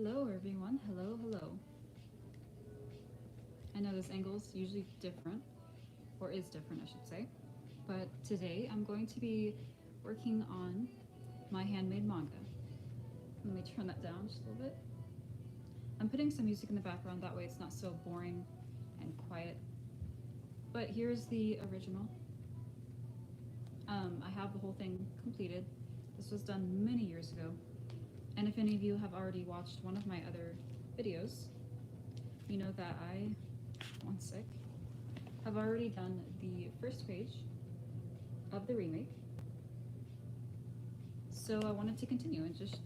Hello everyone, hello. I know this angle is usually different, or is different I should say, but today I'm going to be working on my handmade manga. Let me turn that down just a little bit. I'm putting some music in the background, that way it's not so boring and quiet. But here's the original. I have the whole thing completed. This was done many years ago. And if any of you have already watched one of my other videos, you know that I, one sec, have already done the first page of the remake. So I wanted to continue and just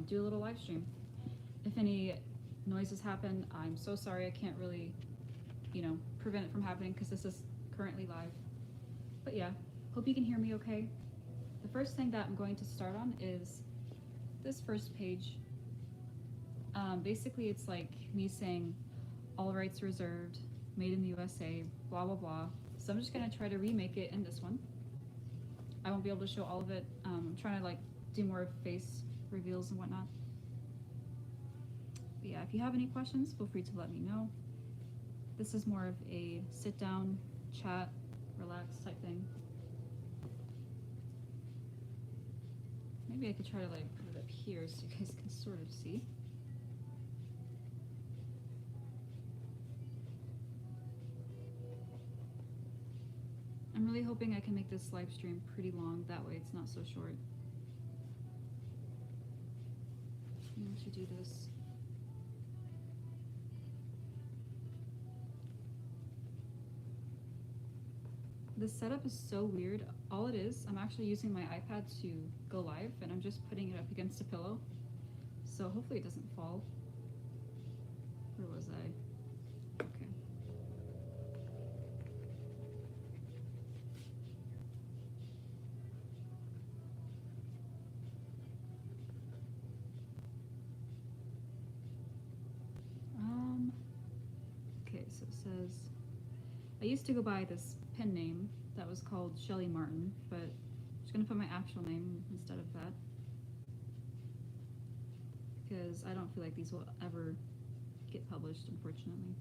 do a little live stream. If any noises happen, I'm so sorry. I can't really, prevent it from happening because this is currently live. But yeah, hope you can hear me okay. The first thing that I'm going to start on is this first page. Basically, it's like me saying, all rights reserved, made in the USA, blah, blah, blah. So I'm just gonna try to remake it in this one. I won't be able to show all of it. I'm trying to do more face reveals and whatnot. But yeah, if you have any questions, feel free to let me know. This is more of a sit down, chat, relax type thing. Maybe I could try to put it up here so you guys can sort of see. I'm really hoping I can make this live stream pretty long, that way it's not so short. I'm going to do this. This setup is so weird. All it is, I'm actually using my iPad to go live and I'm just putting it up against a pillow. So hopefully it doesn't fall. Where was I? Okay. Okay, so it says, I used to go by this pen name that was called Shelly Martin, but I'm just gonna put my actual name instead of that. Because I don't feel like these will ever get published, unfortunately.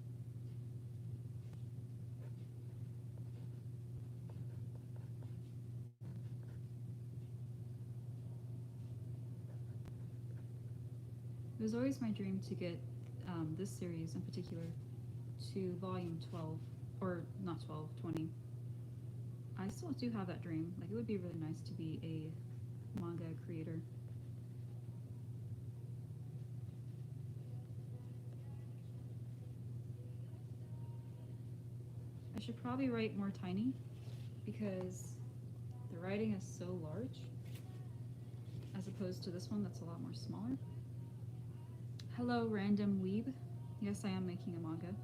It was always my dream to get this series in particular to volume 12, or not 12, 20. I still do have that dream. It would be really nice to be a manga creator. I should probably write more tiny because the writing is so large as opposed to this one that's a lot more smaller. Hello, random weeb. Yes, I am making a manga.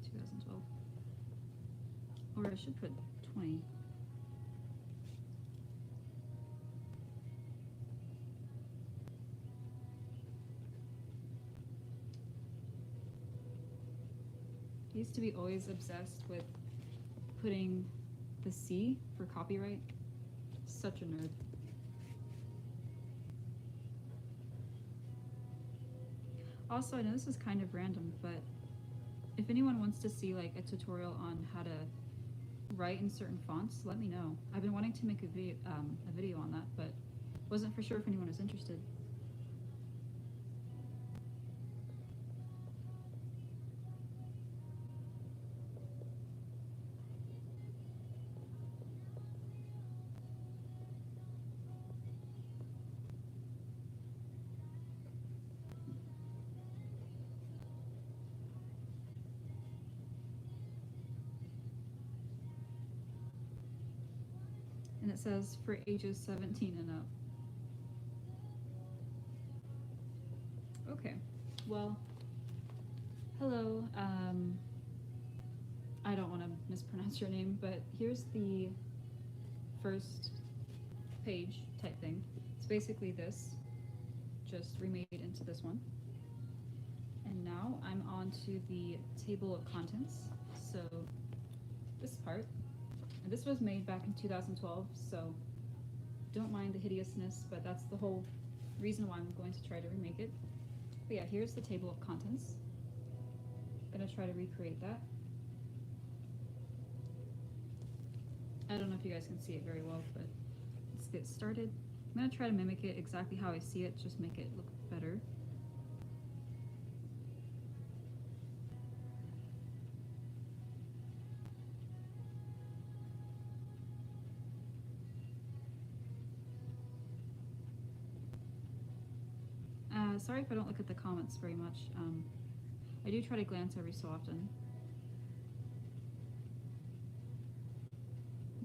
2012. Or I should put 20. I used to be always obsessed with putting the C for copyright. Such a nerd. Also, I know this is kind of random, but if anyone wants to see a tutorial on how to write in certain fonts, let me know. I've been wanting to make a video on that, but wasn't for sure if anyone was interested. And it says for ages 17 and up. Okay, well, hello. I don't want to mispronounce your name, but here's the first page type thing. It's basically this, just remade into this one. And now I'm on to the table of contents. So this part, and this was made back in 2012, so don't mind the hideousness, but that's the whole reason why I'm going to try to remake it. But yeah, here's the table of contents. I'm gonna try to recreate that. I don't know if you guys can see it very well, but let's get started. I'm gonna try to mimic it exactly how I see it, just make it look better. Sorry if I don't look at the comments very much. I do try to glance every so often.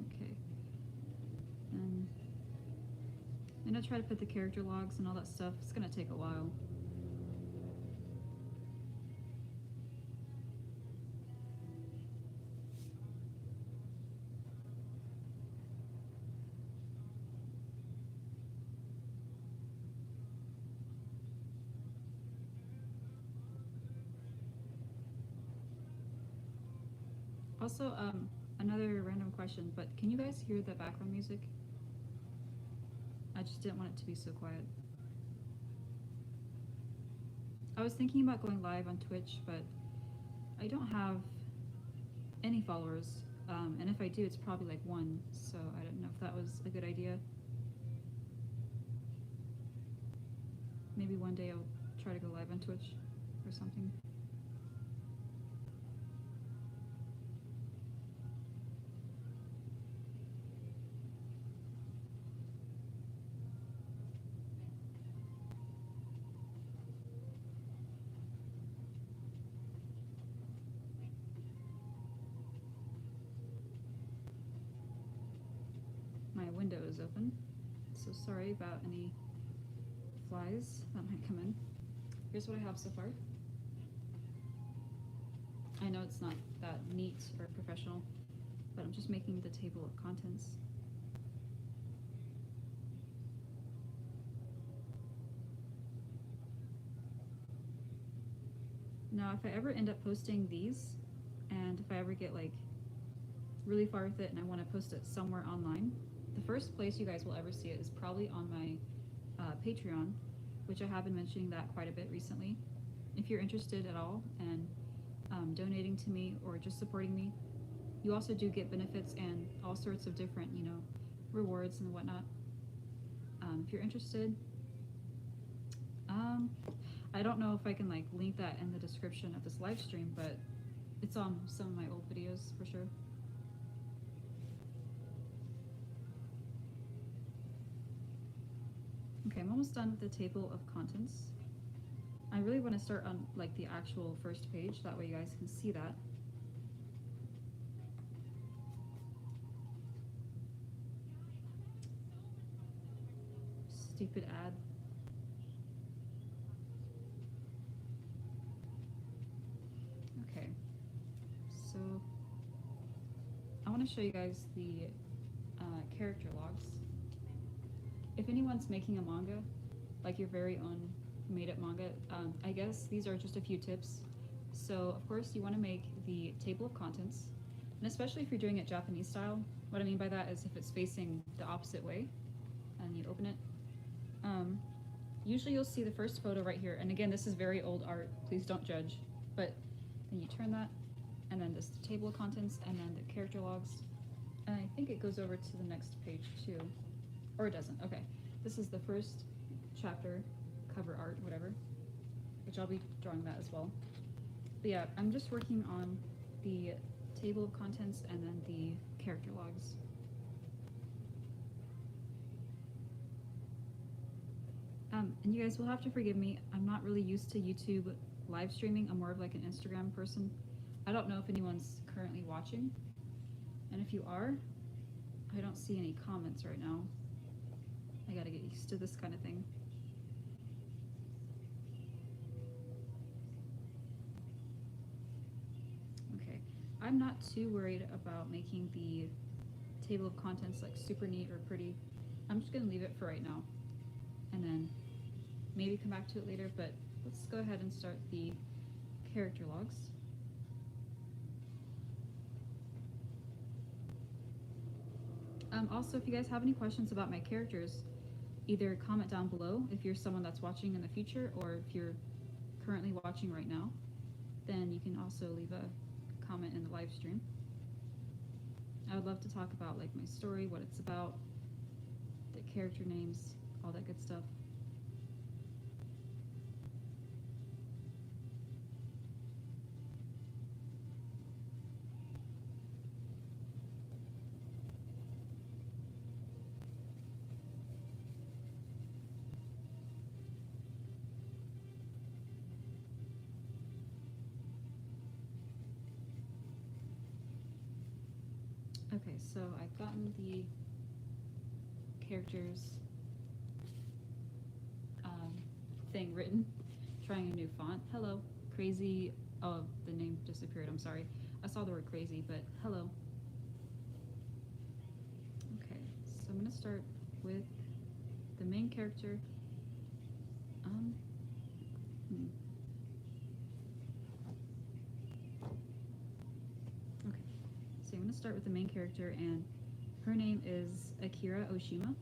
Okay. And I'm gonna try to put the character logs and all that stuff. It's gonna take a while. Also, another random question, but can you guys hear the background music? I just didn't want it to be so quiet. I was thinking about going live on Twitch, but I don't have any followers, and if I do, it's probably like one, so I don't know if that was a good idea. Maybe one day I'll try to go live on Twitch or something. My window is open, so sorry about any flies that might come in. Here's what I have so far. I know it's not that neat or professional, but I'm just making the table of contents. Now, if I ever end up posting these, and if I ever get like really far with it and I want to post it somewhere online, the first place you guys will ever see it is probably on my Patreon, which I have been mentioning that quite a bit recently. If you're interested at all in donating to me or just supporting me, you also do get benefits and all sorts of different, rewards and whatnot. If you're interested, I don't know if I can like link that in the description of this live stream, but it's on some of my old videos for sure. Okay, I'm almost done with the table of contents. I really want to start on like the actual first page, that way you guys can see that. Stupid ad. Okay, so I want to show you guys the character logs. If anyone's making a manga, like your very own made-up manga, I guess these are just a few tips. So of course you want to make the table of contents, and especially if you're doing it Japanese style. What I mean by that is if it's facing the opposite way and you open it, usually you'll see the first photo right here, and again, this is very old art, please don't judge, but then you turn that, and then this table of contents, and then the character logs, and I think it goes over to the next page too, or it doesn't. Okay, this is the first chapter, cover art, whatever, which I'll be drawing that as well. But yeah, I'm just working on the table of contents and then the character logs. And you guys will have to forgive me, I'm not really used to YouTube live streaming. I'm more of like an Instagram person. I don't know if anyone's currently watching, and if you are, I don't see any comments right now. I gotta get used to this kind of thing. Okay, I'm not too worried about making the table of contents like super neat or pretty. I'm just gonna leave it for right now, and then maybe come back to it later, but let's go ahead and start the character logs. Also, if you guys have any questions about my characters, either comment down below if you're someone that's watching in the future, or if you're currently watching right now, then you can also leave a comment in the live stream. I would love to talk about like my story, what it's about, the character names, all that good stuff. Okay, so I've gotten the characters thing written, trying a new font. Hello, crazy. Oh, the name disappeared. I'm sorry. I saw the word crazy, but hello. Okay, so I'm gonna start with the main character. Um, hmm. Okay, so I'm gonna start with the main character, and her name is Akira Oshima.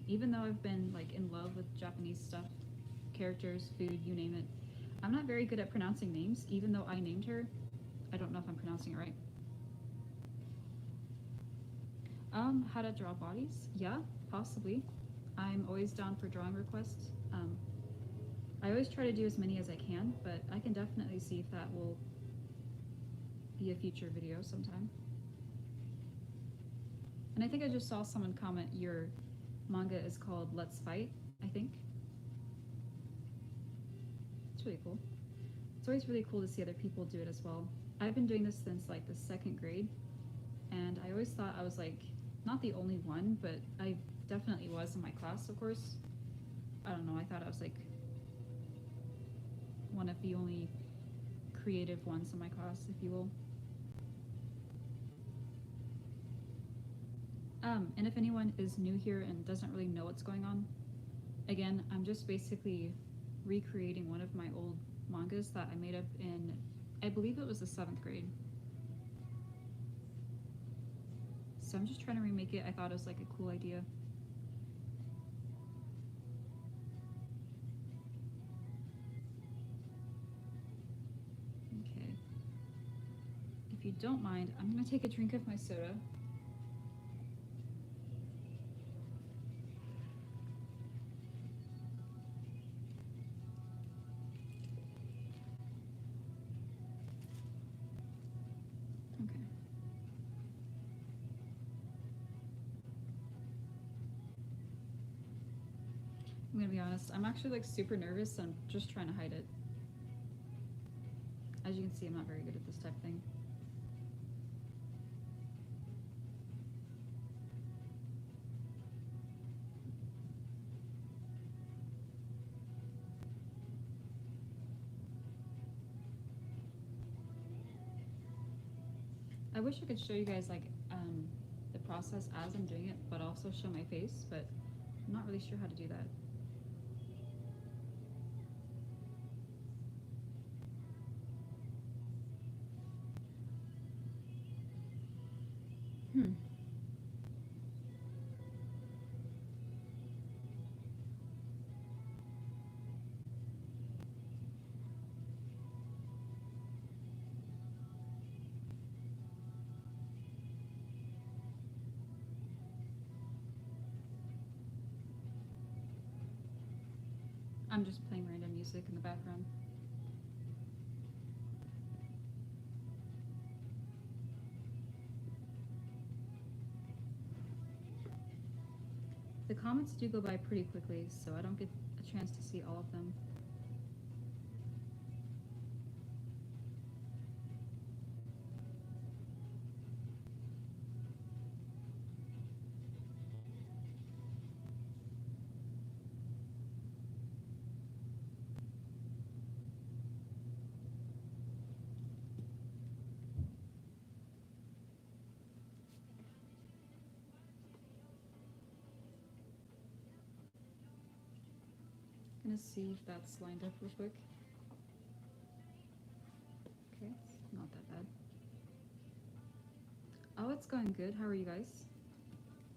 Even though I've been like in love with Japanese stuff, characters, food, you name it, I'm not very good at pronouncing names. Even though I named her, I don't know if I'm pronouncing it right. How to draw bodies? Yeah, possibly. I'm always down for drawing requests. I always try to do as many as I can, but I can definitely see if that will be a future video sometime. And I think I just saw someone comment your manga is called Let's Fight, I think. It's really cool. It's always really cool to see other people do it as well. I've been doing this since like the second grade, and I always thought I was like not the only one, but I definitely was in my class, of course. I don't know, I thought I was like one of the only creative ones in my class, if you will. And if anyone is new here and doesn't really know what's going on, again, I'm just basically recreating one of my old mangas that I made up in, I believe it was the 7th grade. So I'm just trying to remake it. I thought it was like a cool idea. Okay. If you don't mind, I'm gonna take a drink of my soda. Okay. I'm gonna be honest, I'm actually like super nervous. I'm just trying to hide it. As you can see, I'm not very good at this type of thing. I wish I could show you guys like the process as I'm doing it, but also show my face, but I'm not really sure how to do that. Hmm. I'm just playing random music in the background. The comments do go by pretty quickly, so I don't get a chance to see all of them. Gonna see if that's lined up real quick. Okay, not that bad. Oh, it's going good. How are you guys?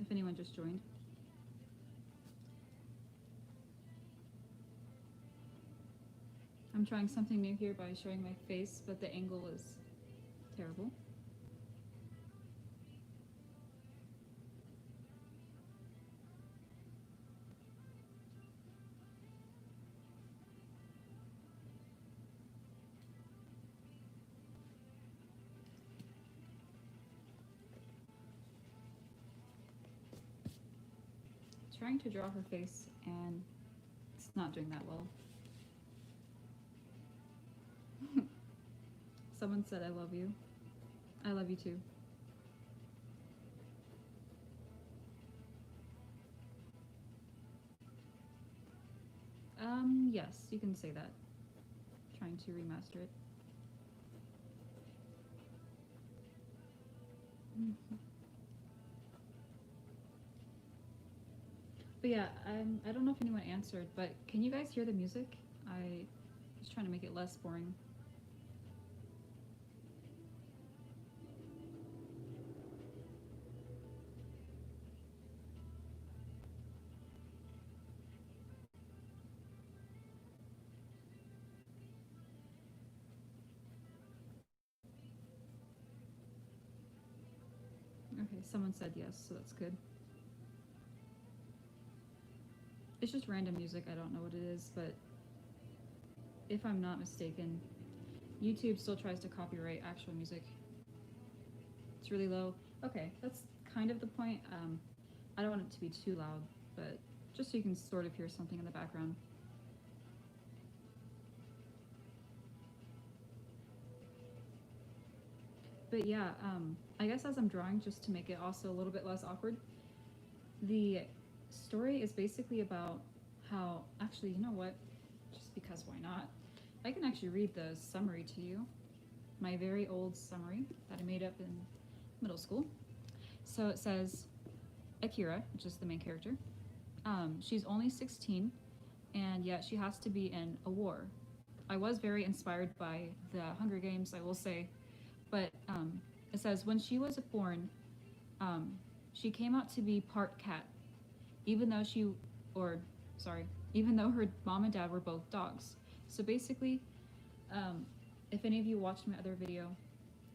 If anyone just joined. I'm trying something new here by showing my face, but the angle is terrible. Trying to draw her face and it's not doing that well. Someone said I love you. I love you too. Yes, you can say that. Trying to remaster it. But yeah, I don't know if anyone answered, but can you guys hear the music? I was trying to make it less boring. Okay, someone said yes, so that's good. It's just random music, I don't know what it is, but if I'm not mistaken, YouTube still tries to copyright actual music. It's really low. Okay, that's kind of the point. I don't want it to be too loud, but just so you can sort of hear something in the background. But yeah, I guess as I'm drawing, just to make it also a little bit less awkward, the story is basically about how. Actually, you know what? Just because why not? I can actually read the summary to you. My very old summary that I made up in middle school. So it says Akira, which is the main character. She's only 16, and yet she has to be in a war. I was very inspired by the Hunger Games, I will say, but it says when she was born, um, she came out to be part cat, even though or sorry, even though her mom and dad were both dogs. So basically, um, if any of you watched my other video,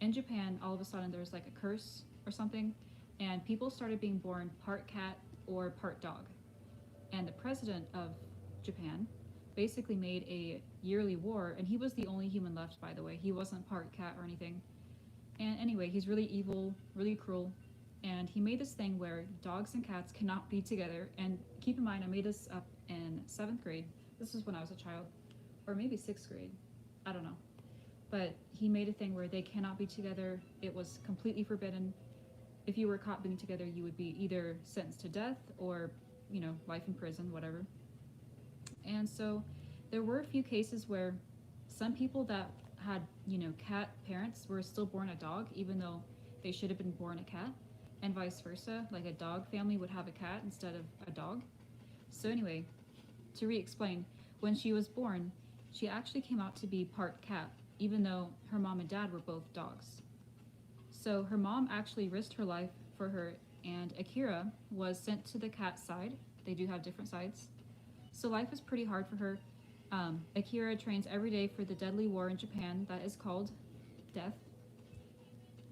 in Japan, all of a sudden there's like a curse or something, and people started being born part cat or part dog. And the president of Japan basically made a yearly war, and he was the only human left, by the way. He wasn't part cat or anything. And anyway, he's really evil, really cruel, and he made this thing where dogs and cats cannot be together. And keep in mind, I made this up in 7th grade. This was when I was a child, or maybe 6th grade. I don't know. But he made a thing where they cannot be together. It was completely forbidden. If you were caught being together, you would be either sentenced to death or, life in prison, whatever. And so there were a few cases where some people that had, cat parents were still born a dog, even though they should have been born a cat, and vice versa. Like a dog family would have a cat instead of a dog. So, anyway, to re explain, when she was born, she actually came out to be part cat, even though her mom and dad were both dogs. So, her mom actually risked her life for her, and Akira was sent to the cat side. They do have different sides. So life is pretty hard for her. Akira trains every day for the deadly war in Japan that is called death.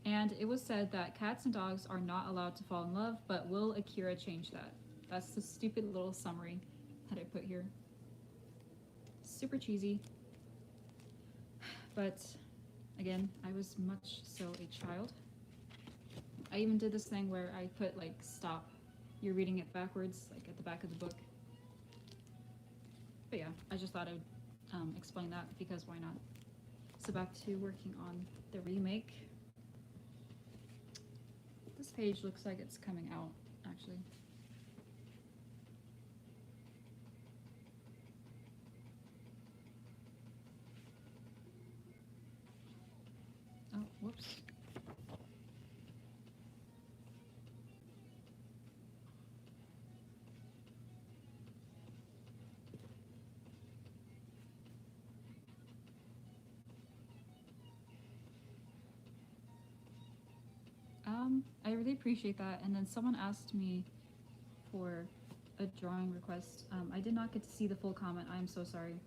And it was said that cats and dogs are not allowed to fall in love, but will Akira change that? That's the stupid little summary that I put here. Super cheesy. But again, I was much so a child. I even did this thing where I put like stop. You're reading it backwards, like at the back of the book. But yeah, I just thought I would explain that because why not? So back to working on the remake. This page looks like it's coming out, actually. Oh, whoops. I really appreciate that. And then someone asked me for a drawing request. I did not get to see the full comment. I'm so sorry.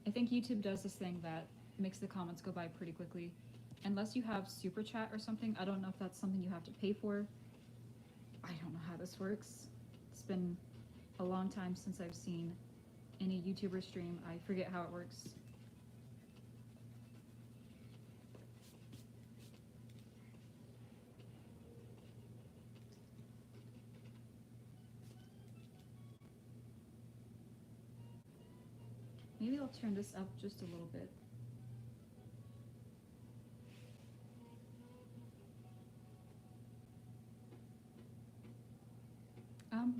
I think YouTube does this thing that makes the comments go by pretty quickly. Unless you have super chat or something, I don't know if that's something you have to pay for. I don't know how this works. It's been a long time since I've seen any YouTuber stream. I forget how it works. Maybe I'll turn this up just a little bit.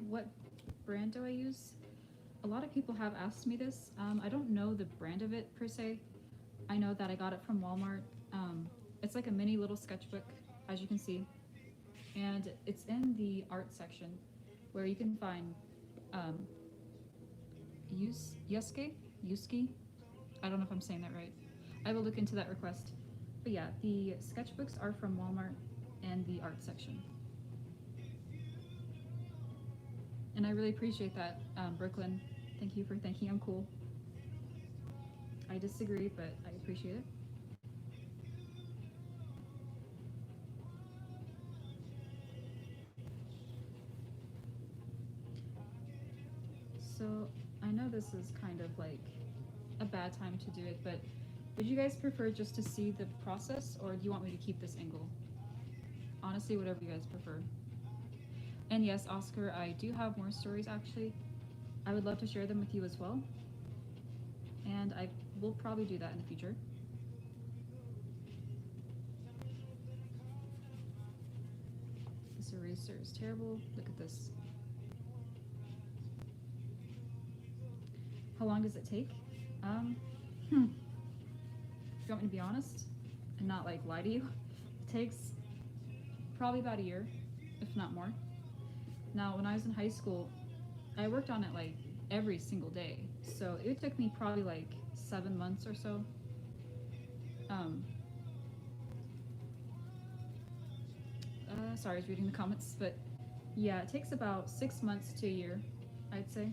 What brand do I use? A lot of people have asked me this. I don't know the brand of it per se. I know that I got it from Walmart. It's like a mini little sketchbook, as you can see, and it's in the art section where you can find um, Yuski. I don't know if I'm saying that right. I will look into that request. But yeah, the sketchbooks are from Walmart and the art section. And I really appreciate that, Brooklyn. Thank you for thinking I'm cool. I disagree, but I appreciate it. So I know this is kind of like a bad time to do it, but would you guys prefer just to see the process, or do you want me to keep this angle? Honestly, whatever you guys prefer. And yes, Oscar, I do have more stories actually. I would love to share them with you as well. And I will probably do that in the future. This eraser is terrible. Look at this. How long does it take? If you want me to be honest and not like lie to you, it takes probably about a year, if not more. Now, when I was in high school, I worked on it like every single day. So it took me probably like 7 months or so. Um, sorry, I was reading the comments, but yeah, it takes about 6 months to a year, I'd say.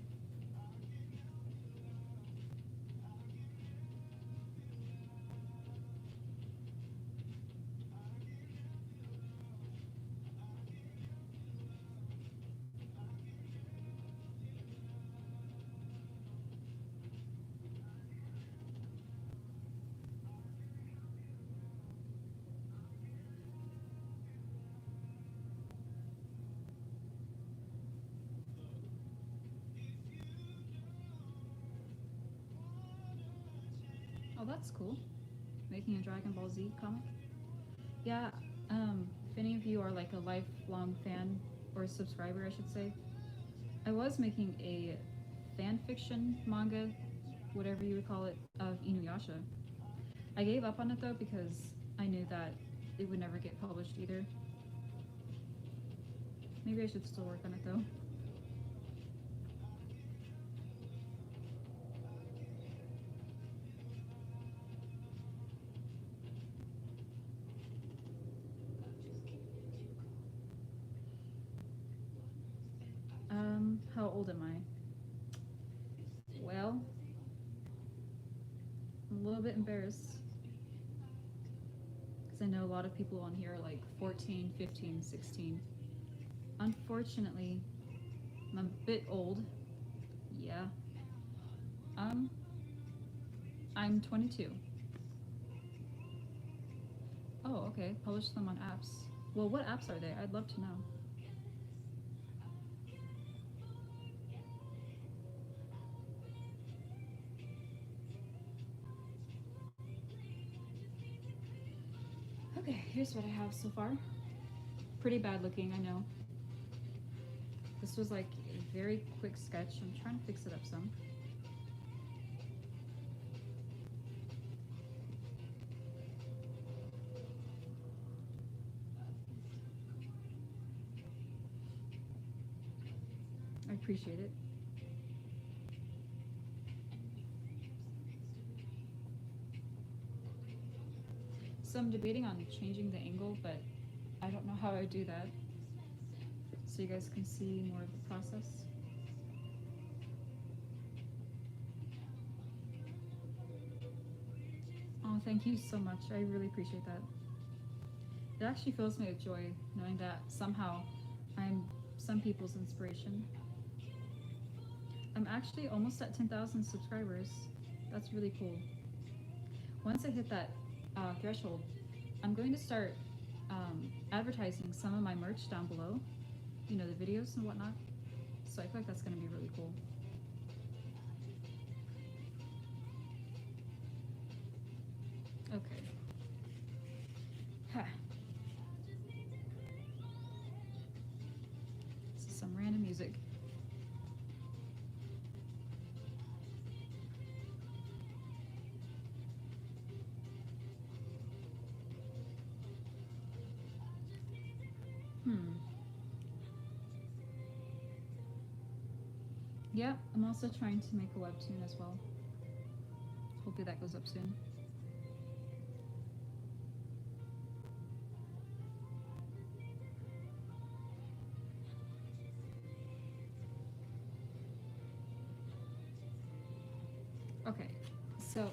Oh, that's cool. Making a Dragon Ball Z comic. Yeah, if any of you are like a lifelong fan or a subscriber, I should say, I was making a fan fiction manga, whatever you would call it, of Inuyasha. I gave up on it though because I knew that it would never get published either. Maybe I should still work on it though. How old am I? Well, I'm a little bit embarrassed because I know a lot of people on here are like 14, 15, 16. Unfortunately, I'm a bit old. Yeah. Um, I'm 22. Oh, okay. Publish them on apps. Well, what apps are they? I'd love to know. Okay, here's what I have so far. Pretty bad looking, I know. This was like a very quick sketch. I'm trying to fix it up some. I appreciate it. So I'm debating on changing the angle, but I don't know how I do that. So you guys can see more of the process. Thank you so much. I really appreciate that. It actually fills me with joy knowing that somehow I'm some people's inspiration. I'm actually almost at 10,000 subscribers. That's really cool. Once I hit that threshold, I'm going to start advertising some of my merch down below, you know, the videos and whatnot. So I feel like that's going to be really cool. Okay. Ha. This is some random music. Hmm. Yeah, I'm also trying to make a webtoon as well. Hopefully that goes up soon. Okay, so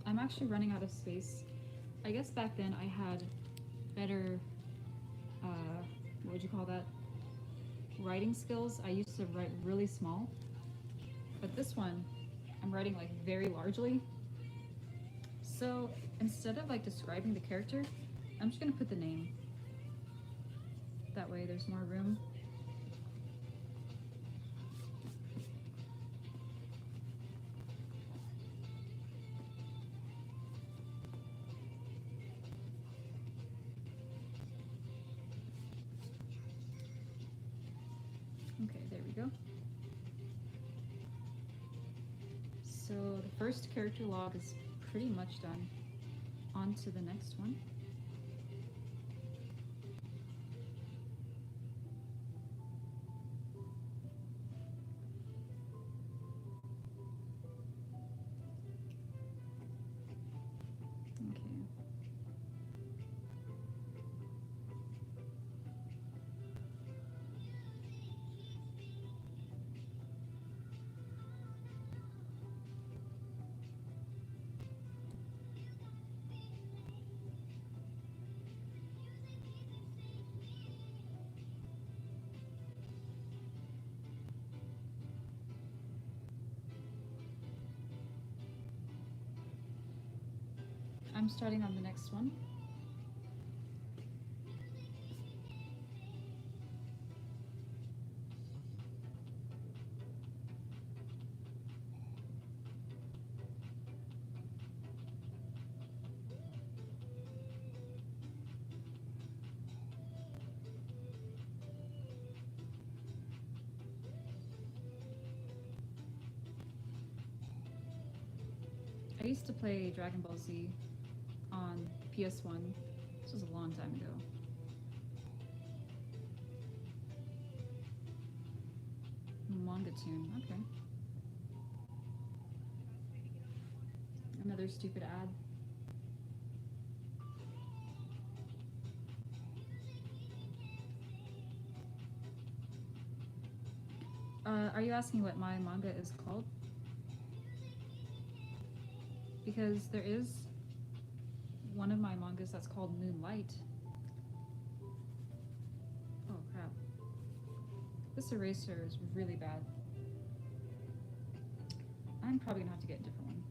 I'm actually running out of space. I guess back then I had better, what would you call that? Writing skills. I used to write really small, but this one, I'm writing like very largely. So instead of like describing the character, I'm just gonna put the name. That way there's more room. Okay, there we go. So the first character log is pretty much done. On to the next one. Okay. I'm starting on the next one. I used to play Dragon Ball Z on PS1. This was a long time ago. Manga tune, okay. Another stupid ad. Are you asking what my manga is called? Because there is one of my mangas that's called Moonlight. Oh crap. This eraser is really bad. I'm probably gonna have to get a different one.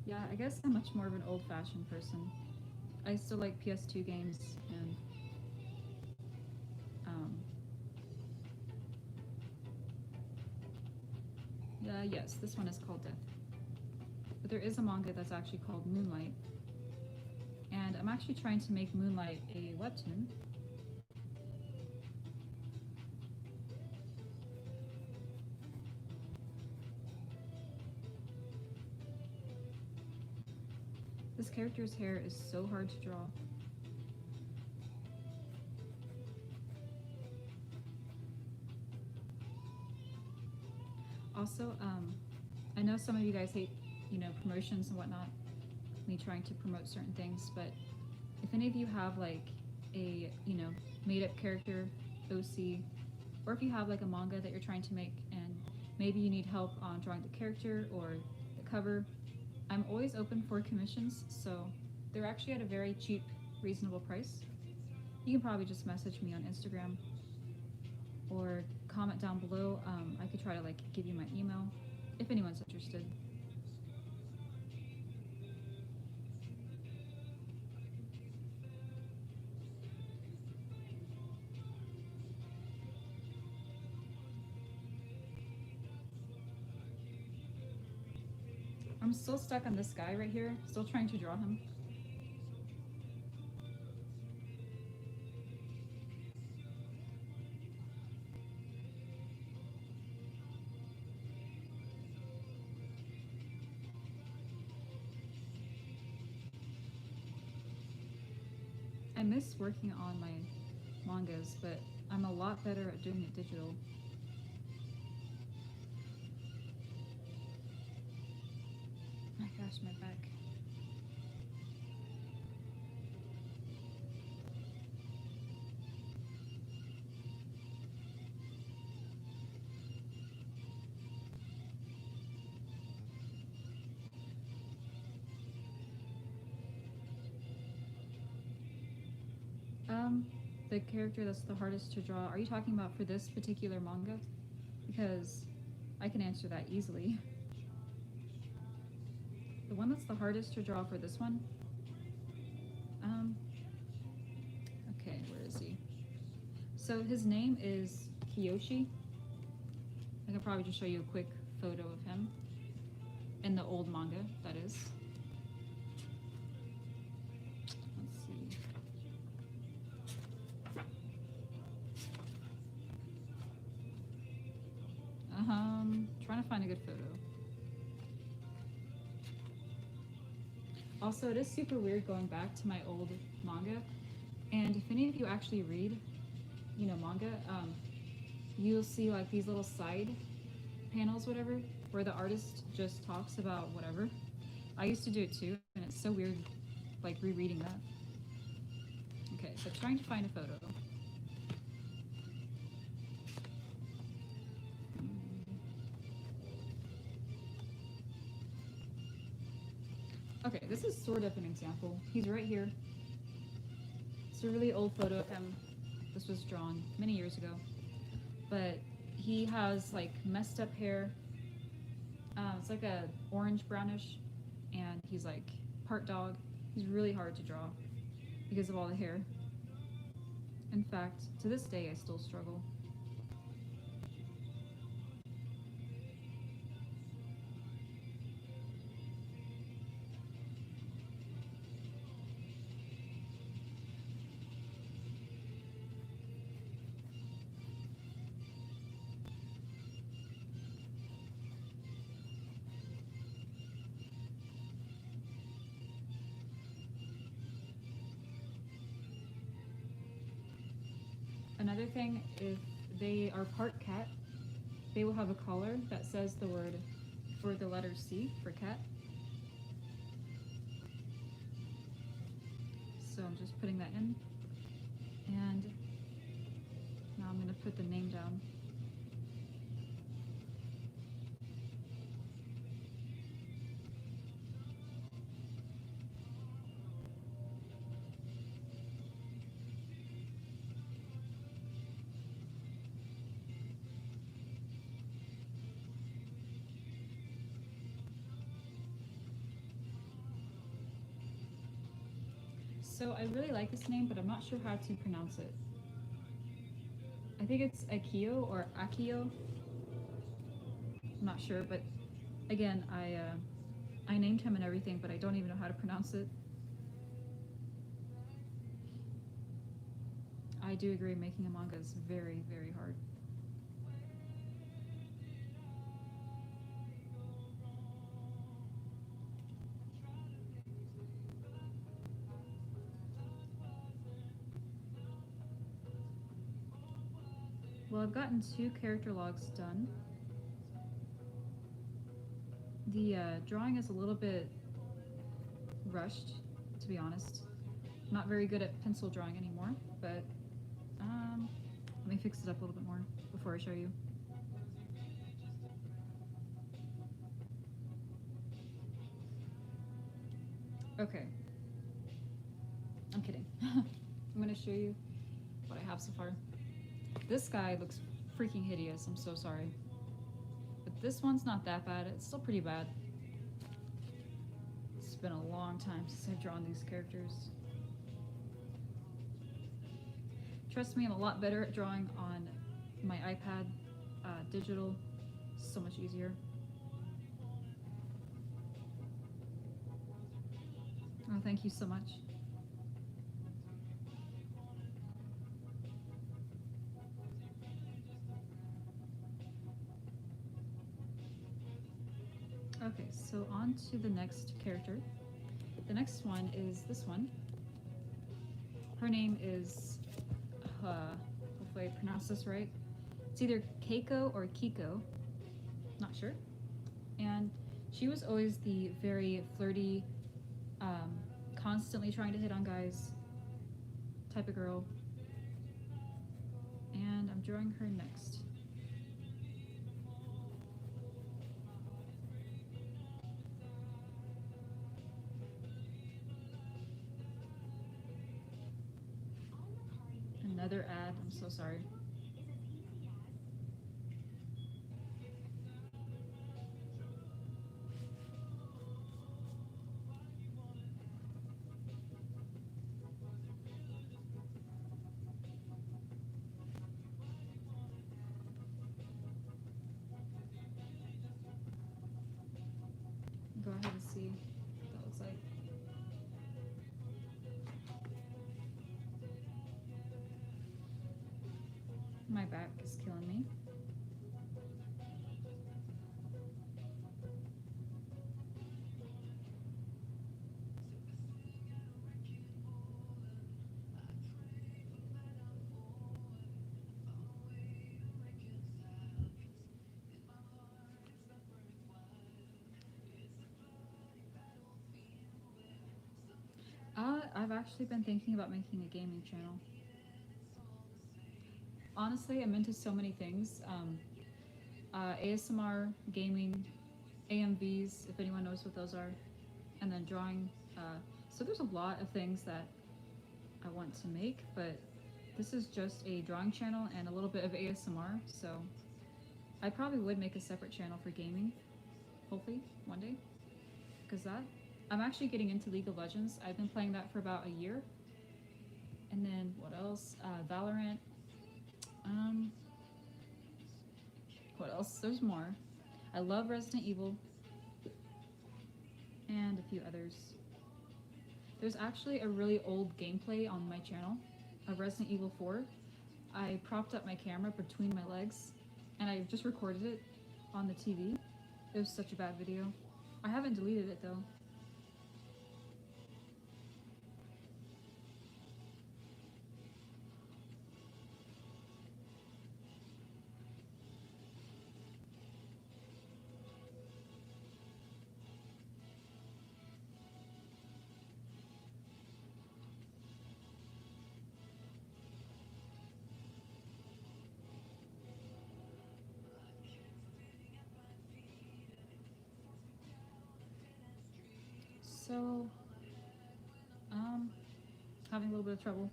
Yeah, I guess I'm much more of an old-fashioned person. I still like PS2 games and um, yeah, yes, this one is called Death. But there is a manga that's actually called Moonlight, and I'm actually trying to make Moonlight a webtoon. This character's hair is so hard to draw. Also, I know some of you guys hate, promotions and whatnot, me trying to promote certain things, but if any of you have like a, made up character, OC, or if you have like a manga that you're trying to make and maybe you need help on drawing the character or the cover, I'm always open for commissions, so they're actually at a very cheap, reasonable price. You can probably just message me on Instagram or comment down below. I could try to like give you my email if anyone's interested. I'm still stuck on this guy right here, still trying to draw him. I miss working on my mangas, but I'm a lot better at doing it digital. My gosh, my back. Um, the character that's the hardest to draw. Are you talking about for this particular manga? Because I can answer that easily. The one that's the hardest to draw for this one. Um, okay, where is he? So his name is Kiyoshi. I can probably just show you a quick photo of him in the old manga, that is. Let's see. Trying to find a good photo. Also, it is super weird going back to my old manga. And if any of you actually read, manga, you'll see like these little side panels, whatever, where the artist just talks about whatever. I used to do it too, and it's so weird, like rereading that. Okay, so trying to find a photo. Okay, this is sort of an example. He's right here. It's a really old photo of him. This was drawn many years ago. But he has like messed up hair. It's like a orange brownish, and he's like part dog. He's really hard to draw because of all the hair. In fact, to this day, I still struggle. Another thing, if they are part cat, they will have a collar that says the word for the letter C for cat. So I'm just putting that in. And now I'm going to put the name down. So I really like this name, but I'm not sure how to pronounce it. I think it's Akio or Akio. I'm not sure, but again, I named him and everything, but I don't even know how to pronounce it. I do agree, making a manga is very, very hard. Well, I've gotten 2 character logs done. The drawing is a little bit rushed, to be honest. Not very good at pencil drawing anymore, but let me fix it up a little bit more before I show you. Okay. I'm kidding. I'm gonna show you what I have so far. This guy looks freaking hideous. I'm so sorry. But this one's not that bad. It's still pretty bad. It's been a long time since I've drawn these characters. Trust me, I'm a lot better at drawing on my iPad digital. So much easier. Oh, thank you so much. Okay, so on to the next character. The next one is this one. Her name is, hopefully I pronounced this right. It's either Keiko or Kiko, not sure. And she was always the very flirty, constantly trying to hit on guys type of girl. And I'm drawing her next. Another ad, I'm so sorry. Go ahead and see what that looks like. My back is killing me. I've actually been thinking about making a gaming channel. Honestly, I'm into so many things. ASMR, gaming, AMVs, if anyone knows what those are, and then drawing. So there's a lot of things that I want to make, but this is just a drawing channel and a little bit of ASMR, so I probably would make a separate channel for gaming, hopefully, one day. Because I'm actually getting into League of Legends. I've been playing that for about a year. And then, what else? Valorant. Um, what else? There's more. I love Resident Evil. And a few others. There's actually a really old gameplay on my channel of Resident Evil 4. I propped up my camera between my legs and I just recorded it on the TV. It was such a bad video. I haven't deleted it though. So, having a little bit of trouble.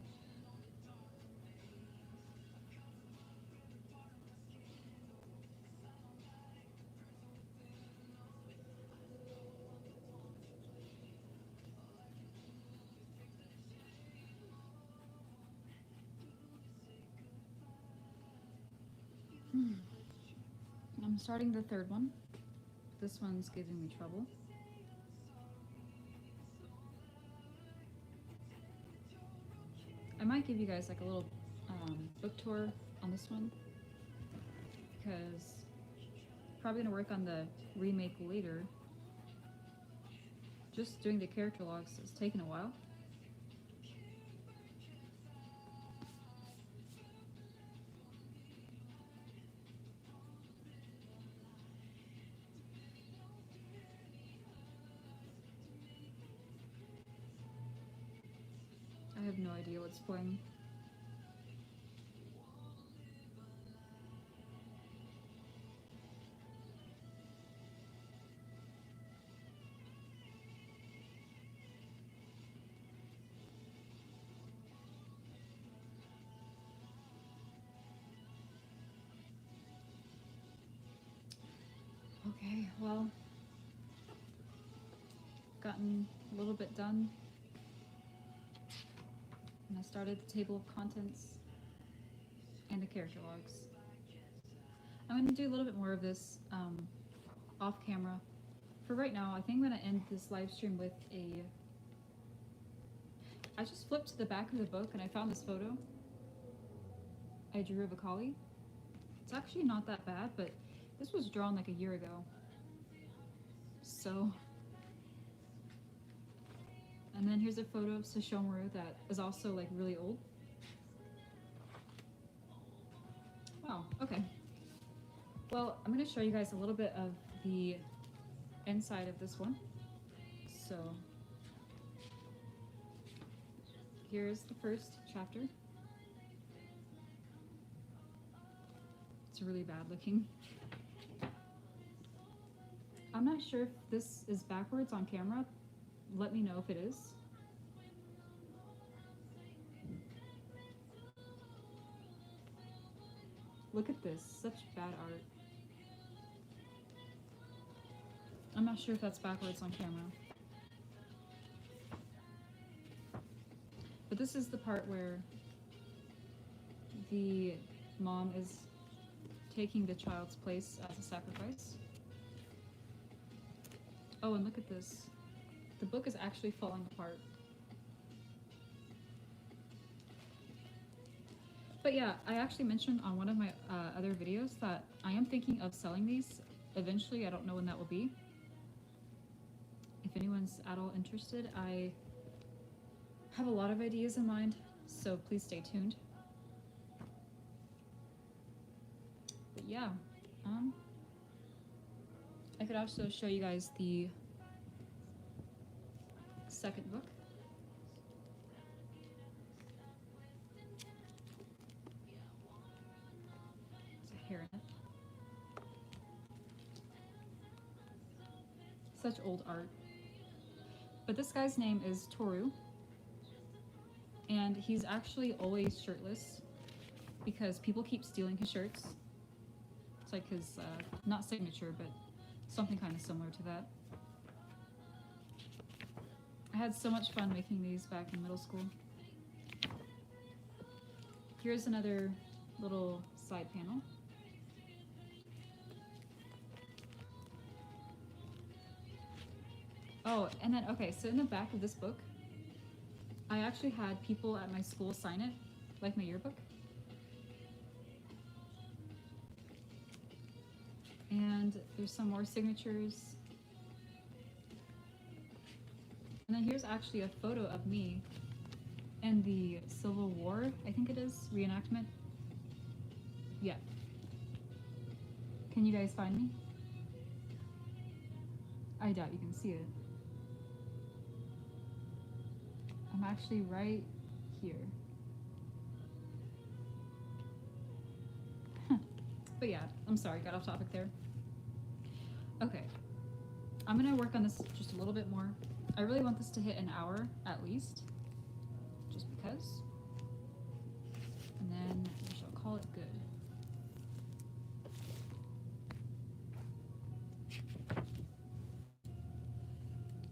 I'm starting the third one. This one's giving me trouble. I might give you guys like a little book tour on this one because probably gonna work on the remake later. Just doing the character logs has taken a while. no idea what's playing. Okay, well, gotten a little bit done. And I started the table of contents and the character logs. I'm going to do a little bit more of this off camera. For right now, I think I'm going to end this live stream with a... I just flipped to the back of the book and I found this photo I drew of a collie. It's actually not that bad, but this was drawn like a year ago. So... And then here's a photo of Sesshomaru that is also like really old. Wow, okay. Well, I'm going to show you guys a little bit of the inside of this one. So here's the first chapter. It's really bad looking. I'm not sure if this is backwards on camera. Let me know if it is. Look at this, such bad art. I'm not sure if that's backwards on camera. But this is the part where the mom is taking the child's place as a sacrifice. Oh, and look at this. The book is actually falling apart. But yeah, I actually mentioned on one of my other videos that I am thinking of selling these eventually. I don't know when that will be. If anyone's at all interested, I have a lot of ideas in mind, so please stay tuned. But yeah, I could also show you guys the second book. There's a hair in it. Such old art. But this guy's name is Toru, and he's actually always shirtless because people keep stealing his shirts. It's like his, not signature, but something kind of similar to that. I had so much fun making these back in middle school. Here's another little side panel. Oh, and then, okay, so in the back of this book, I actually had people at my school sign it, like my yearbook. And there's some more signatures. And then here's actually a photo of me in the Civil War, I think it is, reenactment. Yeah. Can you guys find me? I doubt you can see it. I'm actually right here. But yeah, I'm sorry, got off topic there. Okay, I'm gonna work on this just a little bit more. I really want this to hit an hour at least, just because. And then we shall call it good.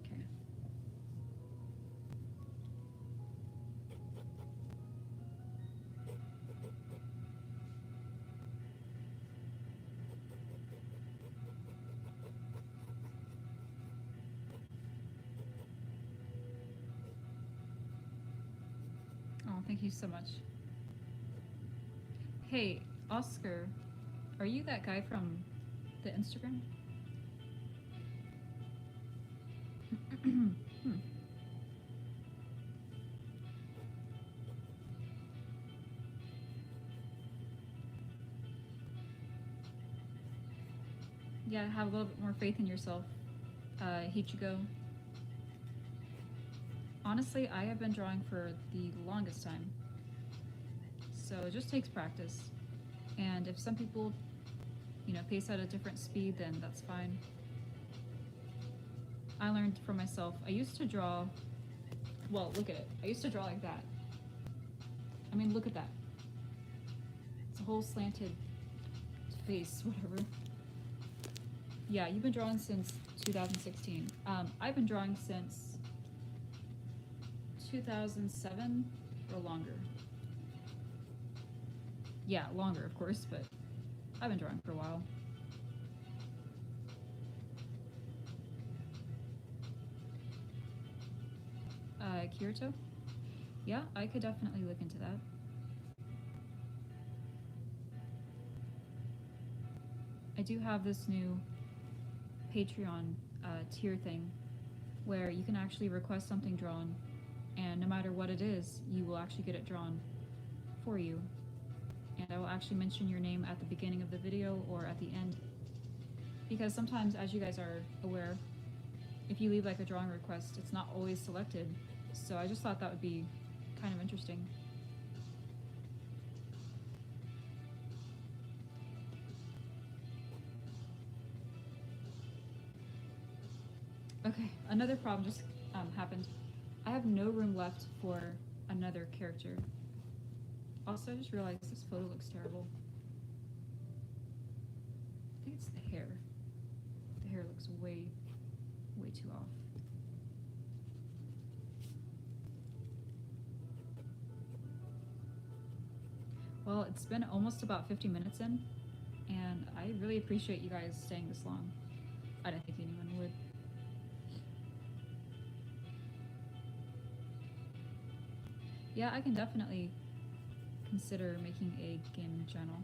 Okay. Oh, thank you so much. Hey, Oscar, are you that guy from the Instagram? Yeah, have a little bit more faith in yourself, Hichigo. Honestly, I have been drawing for the longest time, so it just takes practice. And if some people, pace at a different speed, then that's fine. I learned for myself. I used to draw, well, look at it. I used to draw like that. I mean, look at that. It's a whole slanted face, whatever. Yeah, you've been drawing since 2016. I've been drawing since 2007 or longer. Yeah, longer, of course, but I've been drawing for a while. Kirito? Yeah, I could definitely look into that. I do have this new Patreon tier thing where you can actually request something drawn, and no matter what it is, you will actually get it drawn for you. And I will actually mention your name at the beginning of the video or at the end. Because sometimes, as you guys are aware, if you leave like a drawing request, it's not always selected. So I just thought that would be kind of interesting. Okay, another problem just happened. I have no room left for another character. Also, I just realized this photo looks terrible. I think it's the hair. The hair looks way too off. Well, it's been almost about 50 minutes in, and I really appreciate you guys staying this long. I didn't think anyone would. Yeah, I can definitely consider making a gaming channel.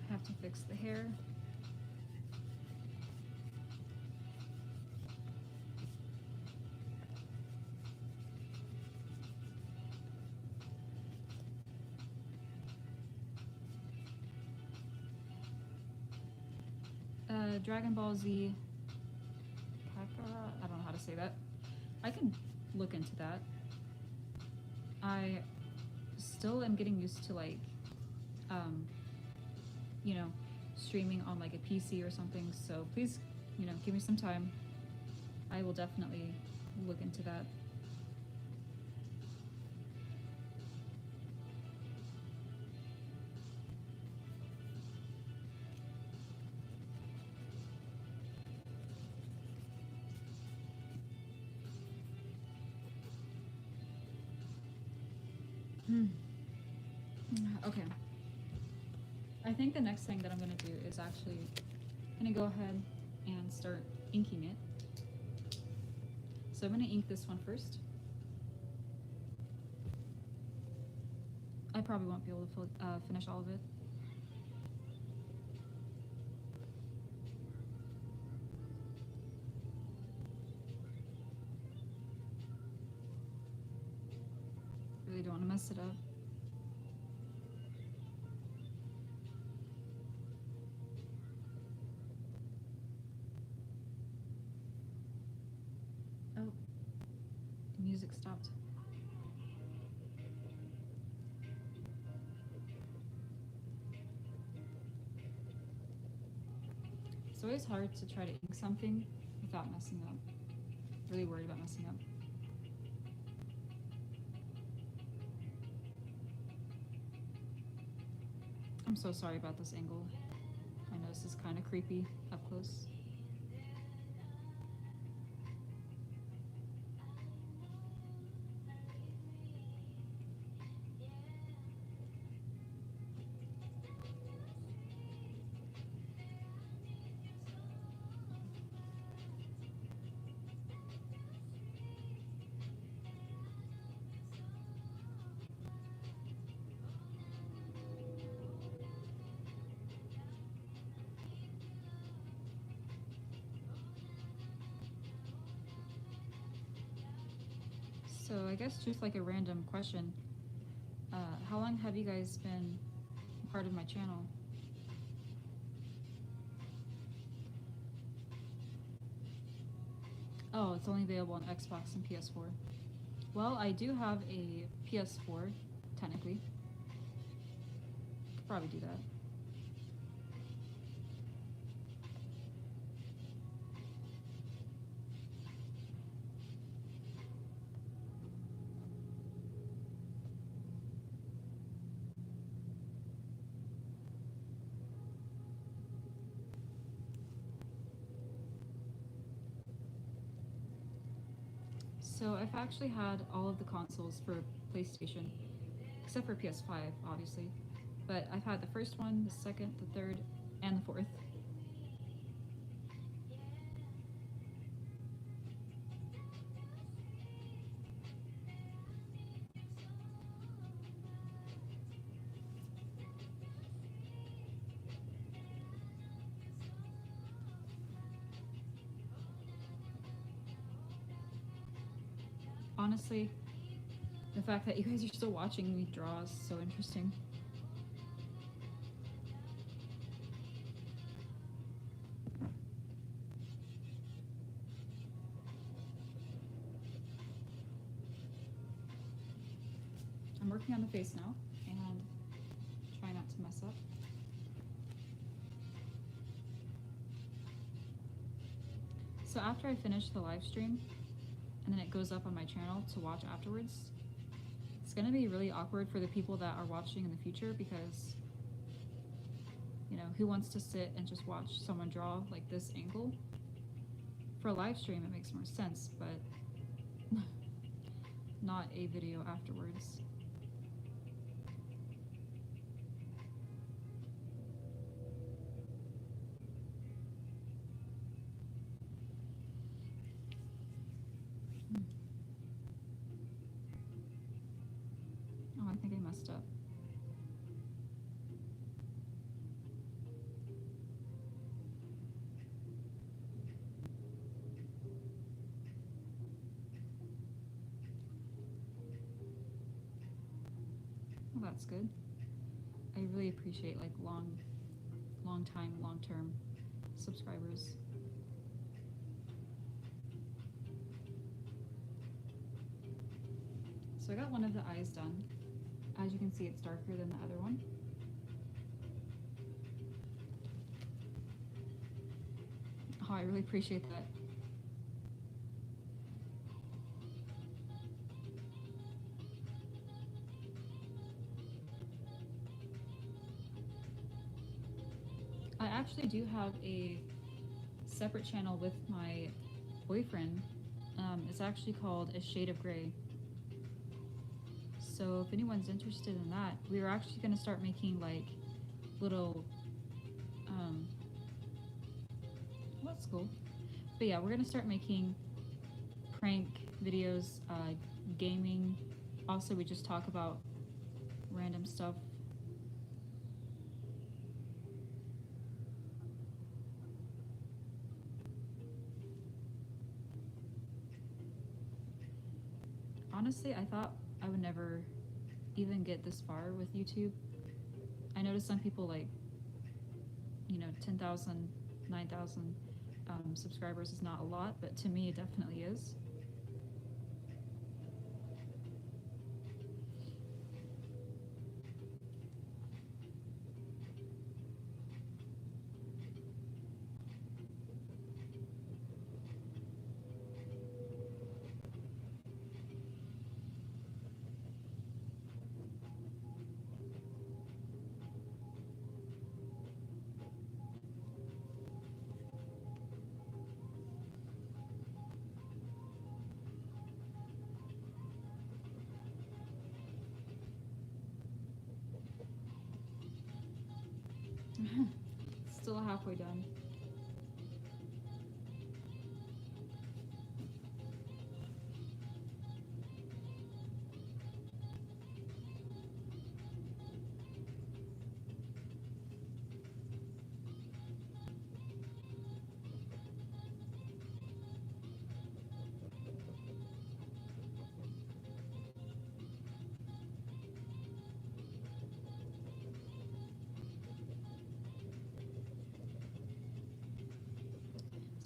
I have to fix the hair. Dragon Ball Z Kakarot? I don't know how to say that. I can look into that. I still am getting used to like, um, streaming on like a PC or something. So please, give me some time. I will definitely look into that. Okay. I think the next thing that I'm gonna do is actually gonna go ahead and start inking it. So I'm gonna ink this one first. I probably won't be able to finish all of it. Really don't want to mess it up. Oh, the music stopped. It's always hard to try to ink something without messing up. Really worried about messing up. I'm so sorry about this angle. I know this is kind of creepy up close. So I guess just like a random question, how long have you guys been part of my channel? Oh, it's only available on Xbox and PS4. Well, I do have a PS4, technically. Could probably do that. So I've actually had all of the consoles for PlayStation, except for PS5, obviously. But I've had the first one, the second, the third, and the fourth. Honestly, the fact that you guys are still watching me draw is so interesting. I'm working on the face now and try not to mess up. So after I finish the live stream and then it goes up on my channel to watch afterwards, it's gonna be really awkward for the people that are watching in the future because, you know, who wants to sit and just watch someone draw like this angle? For a live stream, it makes more sense, but not a video afterwards. Oh, I think I messed up. Well, that's good. I really appreciate like long time, long term subscribers. So I got one of the eyes done. As you can see, it's darker than the other one. Oh, I really appreciate that. I actually do have a separate channel with my boyfriend. It's actually called A Shade of Grey. So if anyone's interested in that, we were actually going to start making like little, well, that's cool. But yeah, we're going to start making prank videos, gaming. Also, we just talk about random stuff. Honestly, I thought I would never even get this far with YouTube. I noticed some people like, 10,000, 9,000 subscribers is not a lot, but to me it definitely is. Still halfway done.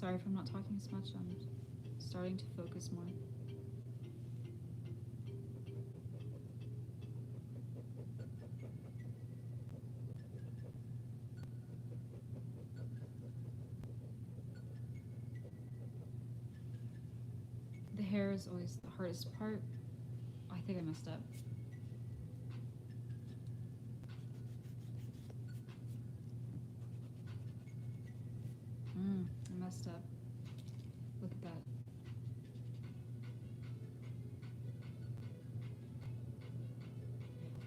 Sorry if I'm not talking as much. I'm starting to focus more. The hair is always the hardest part. I think I messed up. I messed up. Look at that.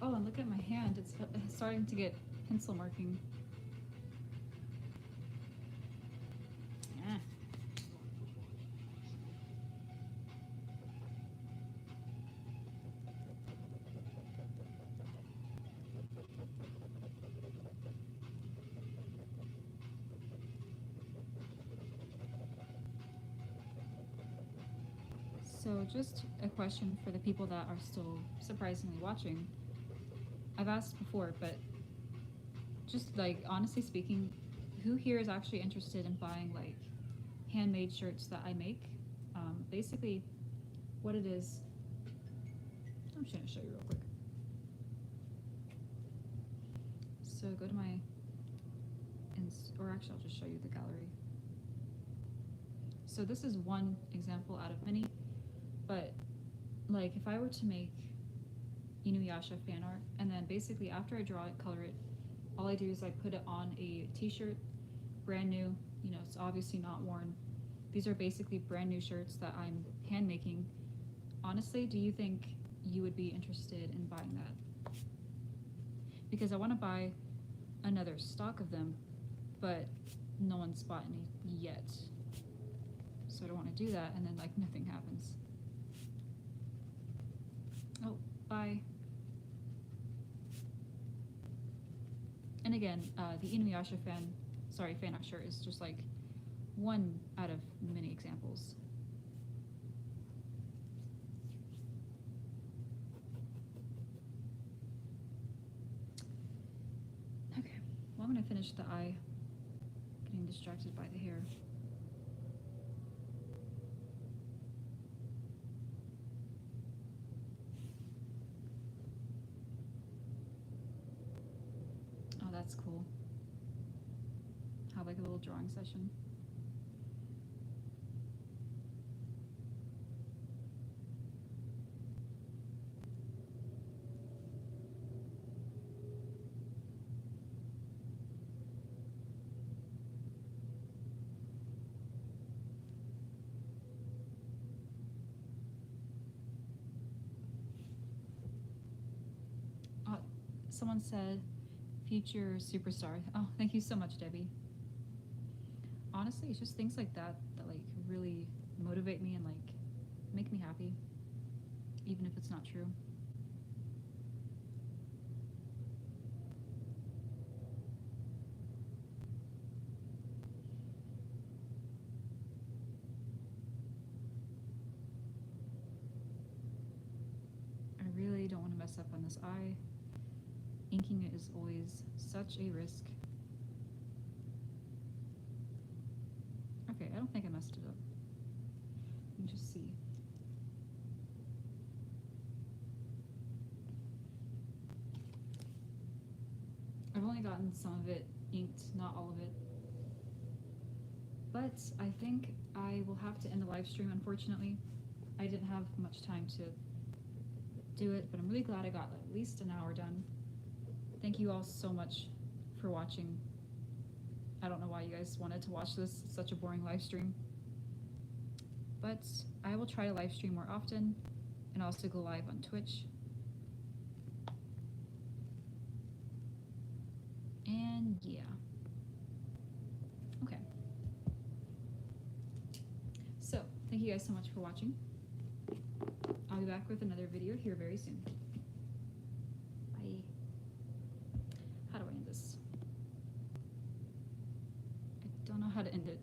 Oh, and look at my hand. It's starting to get pencil marking. So, just a question for the people that are still surprisingly watching. I've asked before, but just like honestly speaking, who here is actually interested in buying like handmade shirts that I make? Basically, what it is, I'm just gonna show you real quick. So, go to my, or actually, I'll just show you the gallery. So, this is one example out of many, but like if I were to make Inuyasha fan art, and then basically after I draw it, color it, all I do is I put it on a t-shirt, brand new, you know, it's obviously not worn. These are basically brand new shirts that I'm hand making. Honestly, do you think you would be interested in buying that? Because I want to buy another stock of them, but no one's bought any yet. So I don't want to do that and then like nothing happens. Oh, bye. And again, the Inuyasha fan art shirt is just like one out of many examples. Okay, well I'm gonna finish the eye. Getting distracted by the hair. Oh, that's cool. Have like a little drawing session. Someone said future superstar. Oh, thank you so much, Debbie. Honestly, it's just things like that that like really motivate me and like make me happy, even if it's not true. I really don't want to mess up on this eye. Inking it is always such a risk. Okay, I don't think I messed it up. Let me just see. I've only gotten some of it inked, not all of it. But I think I will have to end the live stream, unfortunately. I didn't have much time to do it, but I'm really glad I got at least an hour done. Thank you all so much for watching. I don't know why you guys wanted to watch this. It's such a boring live stream. But I will try to live stream more often and also go live on Twitch. And yeah. Okay. So, thank you guys so much for watching. I'll be back with another video here very soon. Bye. How do I end this? I don't know how to end it.